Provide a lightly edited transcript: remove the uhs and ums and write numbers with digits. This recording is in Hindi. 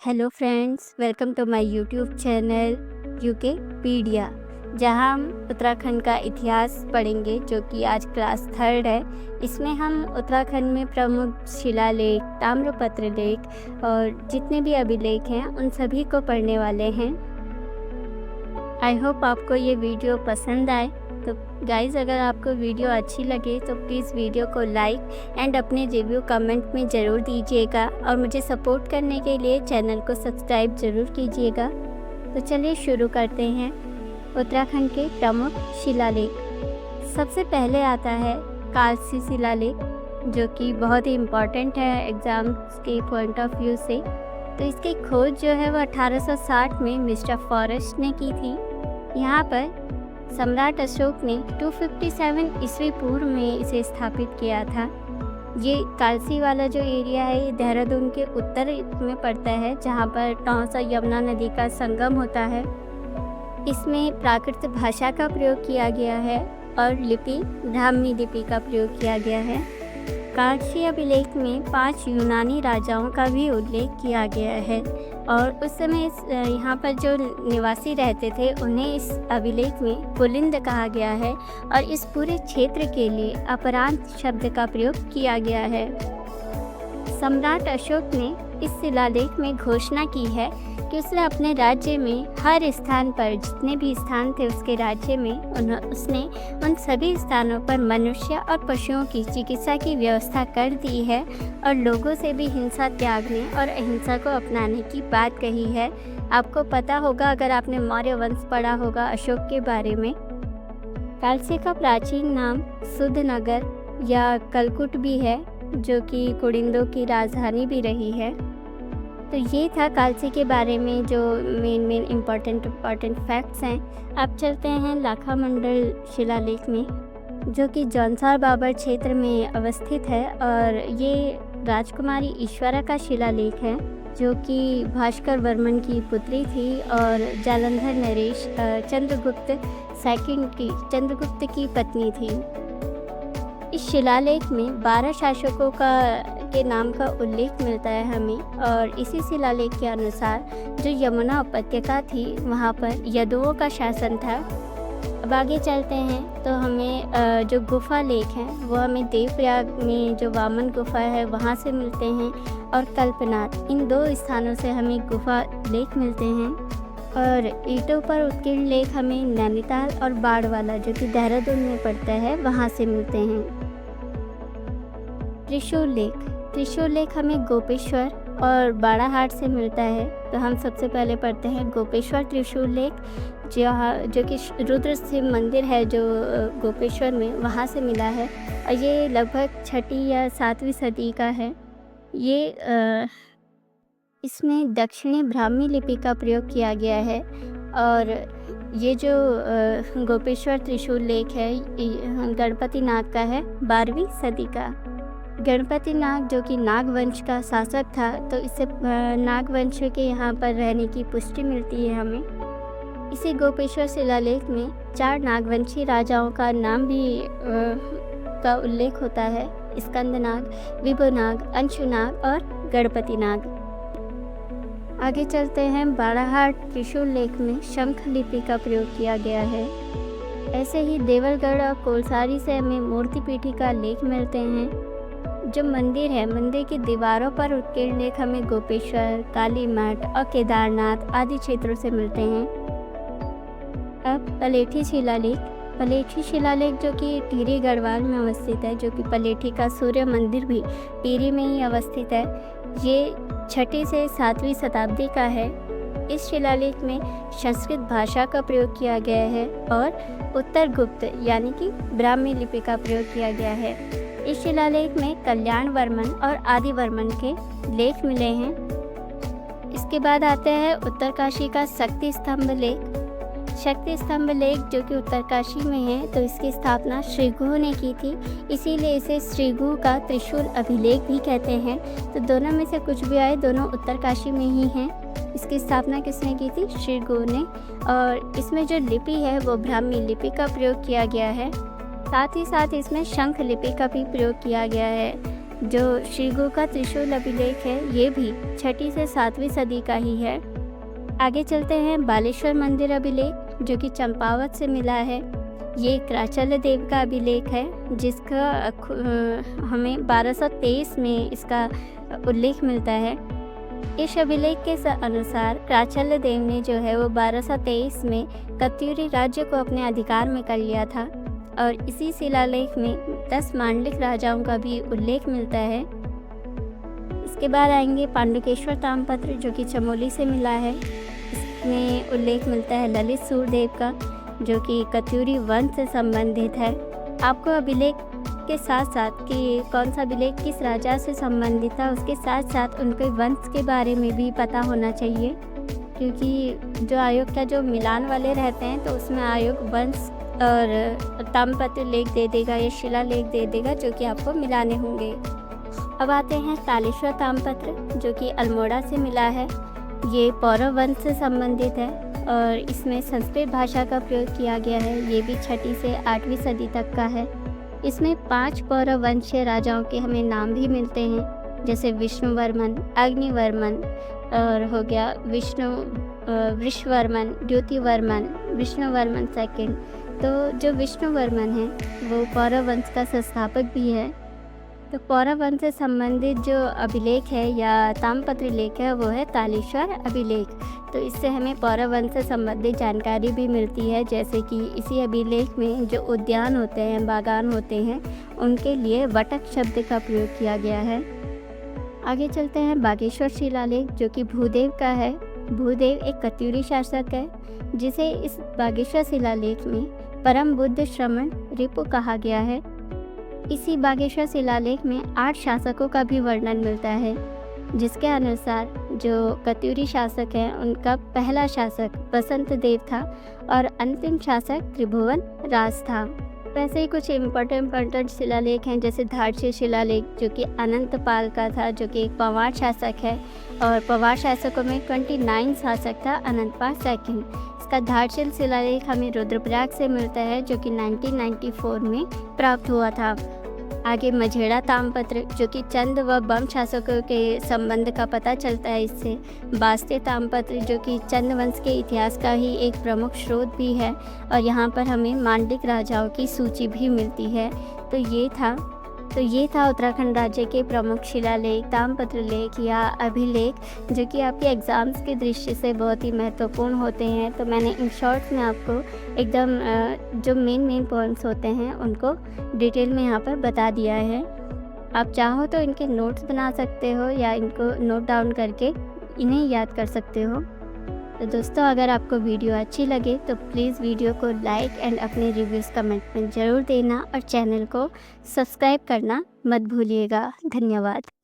Hello friends, welcome to my YouTube channel UKpedia, जहां हम उत्तराखंड का इतिहास पढ़ेंगे जो कि आज क्लास थर्ड है। इसमें हम उत्तराखंड में प्रमुख शिलालेख, ताम्रपत्र लेख और जितने भी अभिलेख हैं उन सभी को पढ़ने वाले हैं। आई होप आपको ये वीडियो पसंद आए। तो गाइज़, अगर आपको वीडियो अच्छी लगे तो प्लीज़ वीडियो को लाइक एंड अपने रिव्यू कमेंट में ज़रूर दीजिएगा और मुझे सपोर्ट करने के लिए चैनल को सब्सक्राइब ज़रूर कीजिएगा। तो चलिए शुरू करते हैं। उत्तराखंड के प्रमुख शिलालेख। सबसे पहले आता है कालसी शिलालेख, जो कि बहुत ही इम्पॉर्टेंट है एग्ज़ाम्स के पॉइंट ऑफ व्यू से। तो इसकी खोज जो है वो 1860 में मिस्टर फॉरेस्ट ने की थी। यहाँ पर सम्राट अशोक ने 257 ईस्वी पूर्व में इसे स्थापित किया था। ये कालसी वाला जो एरिया है ये देहरादून के उत्तर में पड़ता है, जहाँ पर टॉन्स और यमुना नदी का संगम होता है। इसमें प्राकृत भाषा का प्रयोग किया गया है और लिपि ब्राह्मी लिपि का प्रयोग किया गया है। कालसी अभिलेख में 5 यूनानी राजाओं का भी उल्लेख किया गया है और उस समय यहाँ पर जो निवासी रहते थे उन्हें इस अभिलेख में पुलिंद कहा गया है और इस पूरे क्षेत्र के लिए अपरांत शब्द का प्रयोग किया गया है। सम्राट अशोक ने इस शिलालेख में घोषणा की है कि उसने अपने राज्य में हर स्थान पर, जितने भी स्थान थे उसके राज्य में, उसने उन सभी स्थानों पर मनुष्य और पशुओं की चिकित्सा की व्यवस्था कर दी है और लोगों से भी हिंसा त्यागने और अहिंसा को अपनाने की बात कही है। आपको पता होगा, अगर आपने मौर्य वंश पढ़ा होगा अशोक के बारे में। कालसी का प्राचीन नाम सुधनगर या कलकुट भी है, जो कि कुड़िंदों की राजधानी भी रही है। तो ये था कालसी के बारे में जो मेन इम्पॉर्टेंट फैक्ट्स हैं। अब चलते हैं लाखा मंडल शिलालेख में, जो कि जौनसार बाबर क्षेत्र में अवस्थित है और ये राजकुमारी ईश्वरा का शिलालेख है, जो कि भास्कर वर्मन की पुत्री थी और जालंधर नरेश चंद्रगुप्त की पत्नी थी। इस शिलालेख में 12 शासकों के नाम का उल्लेख मिलता है हमें और इसी शिलालेख के अनुसार जो यमुना उपत्यका थी वहाँ पर यदुओं का शासन था। अब आगे चलते हैं तो हमें जो गुफा लेख हैं वो हमें देवप्रयाग में जो वामन गुफा है वहाँ से मिलते हैं और कल्पनाथ, इन 2 स्थानों से हमें गुफा लेख मिलते हैं। और ईंटों पर उत्कीर्ण लेख हमें नैनीताल और बाड़वाला, जो कि देहरादून में पड़ता है, वहाँ से मिलते हैं। त्रिशूल लेख हमें गोपेश्वर और बाड़ाहाट से मिलता है। तो हम सबसे पहले पढ़ते हैं गोपेश्वर त्रिशूल लेख, जो कि रुद्र शिव मंदिर है जो गोपेश्वर में, वहाँ से मिला है और ये लगभग 6वीं या 7वीं सदी का है। ये इसमें दक्षिणी ब्राह्मी लिपि का प्रयोग किया गया है और ये जो गोपेश्वर त्रिशूल लेख है गणपति नाग का है, 12वीं सदी का। गणपति नाग जो कि नागवंश का शासक था, तो इससे नागवंश के यहाँ पर रहने की पुष्टि मिलती है हमें। इसी गोपेश्वर शिलालेख में 4 नागवंशी राजाओं का नाम भी का उल्लेख होता है: स्कंदनाग, विभुनाग, अंशुनाग और गणपति नाग। आगे चलते हैं। बाड़ाहाट त्रिशूल लेख में शंख लिपि का प्रयोग किया गया है। ऐसे ही देवलगढ़ और कोलसारी से हमें मूर्ति पीठी का लेख मिलते हैं। जो मंदिर है, मंदिर की दीवारों पर उत्कीर्ण लेख हमें गोपेश्वर, कालीमठ और केदारनाथ आदि क्षेत्रों से मिलते हैं। अब पलेठी शिलालेख जो कि टिहरी गढ़वाल में अवस्थित है, जो कि पलेठी का सूर्य मंदिर भी टिहरी में ही अवस्थित है। ये 6वीं से 7वीं शताब्दी का है। इस शिलालेख में संस्कृत भाषा का प्रयोग किया गया है और उत्तर गुप्त यानी कि ब्राह्मी लिपि का प्रयोग किया गया है। इस शिलालेख में कल्याण वर्मन और आदि वर्मन के लेख मिले हैं। इसके बाद आते हैं उत्तरकाशी का शक्ति स्तंभ लेख, जो कि उत्तरकाशी में है। तो इसकी स्थापना श्रीगुह ने की थी, इसीलिए इसे श्रीगुह का त्रिशूल अभिलेख भी कहते हैं। तो दोनों में से कुछ भी आए, दोनों उत्तरकाशी में ही हैं। इसकी स्थापना किसने की थी? श्रीगुह ने। और इसमें जो लिपि है वो ब्राह्मी लिपि का प्रयोग किया गया है। साथ ही साथ इसमें शंख लिपि का भी प्रयोग किया गया है। जो श्रीगु का त्रिशूल अभिलेख है ये भी 6ठी से 7वीं सदी का ही है। आगे चलते हैं बालेश्वर मंदिर अभिलेख जो कि चंपावत से मिला है। ये क्राचल देव का अभिलेख है जिसका हमें 1223 में इसका उल्लेख मिलता है। इस अभिलेख के अनुसार क्राचल देव ने जो है वो 1223 में कत्यूरी राज्य को अपने अधिकार में कर लिया था और इसी शिलालेख में 10 मांडलिक राजाओं का भी उल्लेख मिलता है। इसके बाद आएंगे पांडुकेश्वर ताम्रपत्र जो कि चमोली से मिला है। इसमें उल्लेख मिलता है ललित सूरदेव का जो कि कत्यूरी वंश से संबंधित है। आपको अभिलेख के साथ साथ कि कौन सा अभिलेख किस राजा से संबंधित था उसके साथ साथ उनके वंश के बारे में भी पता होना चाहिए, क्योंकि जो आयोग का जो मिलान वाले रहते हैं तो उसमें आयोग वंश और ताम्रपत्र लेख दे देगा या शिलालेख दे देगा जो कि आपको मिलाने होंगे। अब आते हैं तालेश्वर ताम्रपत्र जो कि अल्मोड़ा से मिला है। ये पौरव वंश से संबंधित है और इसमें संस्कृत भाषा का प्रयोग किया गया है। ये भी 6ठी से 8वीं सदी तक का है। इसमें 5 पौरव वंशीय राजाओं के हमें नाम भी मिलते हैं, जैसे विष्णुवर्मन, अग्निवर्मन और हो गया वृषवर्मन, द्युतिवर्मन, विष्णुवर्मन सेकंड। तो जो विष्णुवर्मन है वो पौरव वंश का संस्थापक भी है। तो पौरव वंश से संबंधित जो अभिलेख है या ताम्रपत्र लेख है वो है तालेश्वर अभिलेख। तो इससे हमें पौरव वंश से संबंधित जानकारी भी मिलती है, जैसे कि इसी अभिलेख में जो उद्यान होते हैं, बागान होते हैं, उनके लिए वटक शब्द का प्रयोग किया गया है। आगे चलते हैं बागेश्वर शिलालेख जो कि भूदेव का है। भूदेव एक कत्यूरी शासक है जिसे इस बागेश्वर शिलालेख में परम बुद्ध श्रमण रिपु कहा गया है। इसी बागेश्वर शिलालेख में 8 शासकों का भी वर्णन मिलता है, जिसके अनुसार जो कत्यूरी शासक हैं उनका पहला शासक बसंत देव था और अंतिम शासक त्रिभुवन राज था। वैसे ही कुछ इम्पोर्टेंट शिलालेख हैं, जैसे धारशिल शिलालेख जो कि अनंतपाल का था, जो कि एक पवार शासक है और पवार शासकों में 29 शासक था अनंतपाल सेकंड। इसका धारशिल शिलालेख हमें रुद्रप्रयाग से मिलता है जो कि 1994 में प्राप्त हुआ था। आगे मझेड़ा ताम्रपत्र जो कि चंद व बम शासकों के संबंध का पता चलता है इससे। बास्ते ताम्रपत्र जो कि चंद वंश के इतिहास का ही एक प्रमुख स्रोत भी है और यहाँ पर हमें मांडलिक राजाओं की सूची भी मिलती है। तो ये था उत्तराखंड राज्य के प्रमुख शिलालेख, ताम्रपत्र लेख या अभिलेख जो कि आपके एग्ज़ाम्स की दृष्टि से बहुत ही महत्वपूर्ण होते हैं। तो मैंने इन शॉर्ट्स में आपको एकदम जो मेन पॉइंट्स होते हैं उनको डिटेल में यहाँ पर बता दिया है। आप चाहो तो इनके नोट्स बना सकते हो या इनको नोट डाउन करके इन्हें याद कर सकते हो। तो दोस्तों, अगर आपको वीडियो अच्छी लगे तो प्लीज़ वीडियो को लाइक एंड अपने रिव्यूज़ कमेंट में ज़रूर देना और चैनल को सब्सक्राइब करना मत भूलिएगा। धन्यवाद।